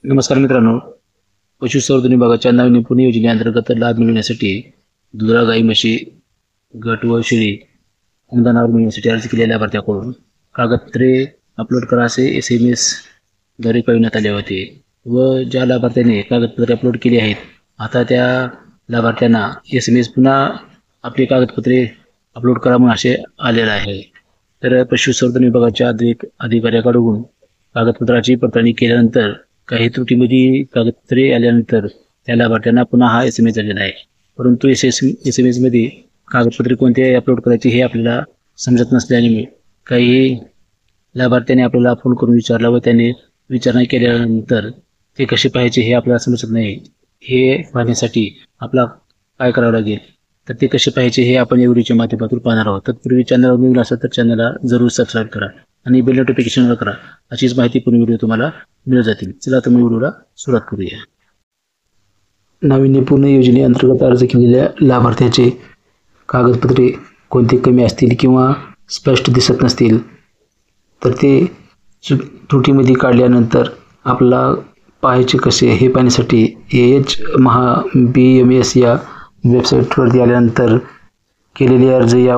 नमस्कार मित्रांनो, पशुसंवर्धन विभागाच्या नवीन निपुण योजनेअंतर्गत लाभ मिळवण्यासाठी दुधाळ गाई म्हशी गट व शेळी अनुदानावर मिळवण्यासाठी अर्ज केलेल्या लाभार्थ्याकडून कागदपत्रे अपलोड करा असे SMS द्वारे कळविण्यात आले होते व ज्या लाभार्थ्याने कागदपत्रे अपलोड केली आहेत आता त्या लाभार्थ्यांना SMS पुन्हा आपली कागदपत्रे अपलोड करा म्हणून असे आलेले आहे। तर पशुसंवर्धन विभागाच्या अधिकाऱ्याकडून कागदपत्राची पडताळणी केल्यानंतर काही त्रुटीमध्ये कागदपत्रे आल्यानंतर त्या लाभार्थ्यांना पुन्हा हा SMS आलेला आहे। परंतु SMS मध्ये कागदपत्रे कोणते अपलोड करायचे हे आपल्याला समजत नसल्याने काही लाभार्थ्यांनी आपल्याला फोन करून विचारला व त्याने विचारणा केल्यानंतर ते कसे पाहायचे हे आपल्याला समजत नाही। हे पाहण्यासाठी आपला काय करावं लागेल तर ते कसे पाहायचे हे आपण या व्हिडिओच्या माध्यमातून पाहणार आहोत। तत्पूर्वी चॅनलवर नवीन असेल तर चॅनलला जरूर सबस्क्राईब करा आणि बेल नोटिफिकेशन करा, अशीच माहिती पूर्ण व्हिडिओ तुम्हाला मिळत जातील। चला तर मग व्हिडिओला सुरुवात करूया। नाविन्यपूर्ण योजनेअंतर्गत अर्ज केलेल्या लाभार्थ्याचे कागदपत्रे कोणते कमी असतील किंवा स्पष्ट दिसत नसतील तर ते त्रुटीमध्ये काढल्यानंतर आपल्याला पाहायचे कसे हे पाहण्यासाठी BMS या वेबसाईटवरती आल्यानंतर केलेले अर्ज या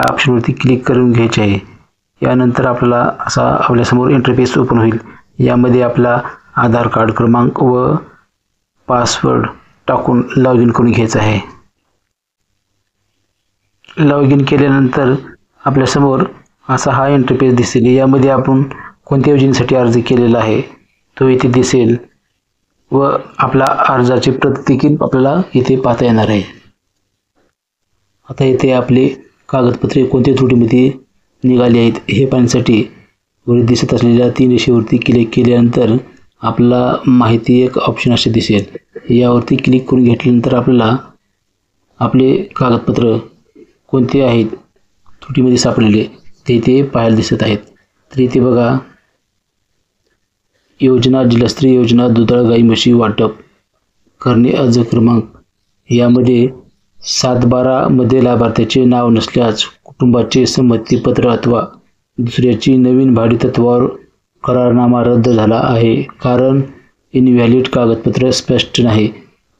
ऑप्शनवरती क्लिक करून घ्यायचे आहे। यानंतर आपल्याला असा आपल्यासमोर इंटरफेस ओपन होईल। यामध्ये आपला आधार कार्ड क्रमांक व पासवर्ड टाकून लॉग इन करून घ्यायचा आहे। लॉग इन केल्यानंतर आपल्यासमोर असा हा इंटरफेस दिसेल। यामध्ये आपण कोणत्या योजनेसाठी अर्ज केलेला आहे तो इथे दिसेल व आपला अर्जाची प्रत देखील आपल्याला इथे पाहता येणार आहे। आता इथे आपले कागदपत्रे कोणत्या त्रुटीमध्ये निघाले आहेत हे पाहण्यासाठी वर दिसत असलेल्या 3 रेषेवरती क्लिक केल्यानंतर आपला माहिती एक ऑप्शन असे दिसेल। यावरती क्लिक करून घेतल्यानंतर आपल्याला आपले कागदपत्र कोणते आहेत त्रुटीमध्ये सापडलेले ते इथे पाहायला दिसत आहेत। तर इथे बघा, योजना जिल्हास्तरीय योजना दुधाळ गाई म्हशी वाटप करणे अर्ज क्रमांक, यामध्ये 7/12 मध्ये लाभार्थ्याचे नाव नसल्यास कुटुंबाचे संमतीपत्र अथवा दुसऱ्याची नवीन भाडे तत्वावर करारनामा रद्द झाला आहे, कारण इनव्हॅलिड कागदपत्र स्पष्ट नाही,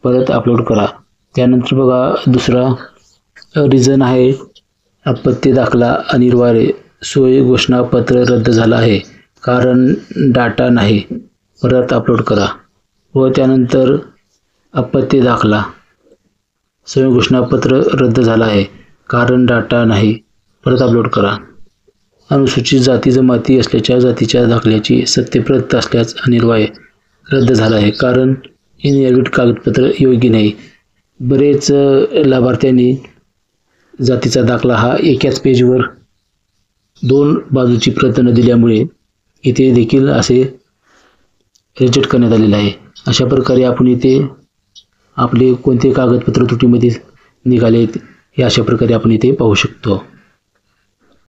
परत अपलोड करा। त्यानंतर बघा दुसरा रिझन आहे अपत्य दाखला अनिवार्य, सोय घोषणापत्र रद्द झाला आहे, कारण डाटा नाही, परत अपलोड करा। व त्यानंतर अपत्य दाखला सोय घोषणापत्र रद्द झाला आहे, कारण डाटा नाही, परत अपलोड करा। अनुसूचित जाती जमाती असल्याच्या जातीच्या दाखल्याची सत्यप्रत असल्यास अनिवार्य रद्द झाला आहे, कारण इनव्हॅलिड कागदपत्र योग्य नाही। बरेच लाभार्थ्यांनी जातीचा दाखला हा एकाच पेजवर 2 बाजूची प्रत न दिल्यामुळे इथे देखील असे रिजेक्ट करण्यात आलेले आहे। अशा प्रकारे आपण इथे आपले कोणते कागदपत्र त्रुटीमध्ये निघाले हे अशा प्रकारे आपण इथे पाहू शकतो।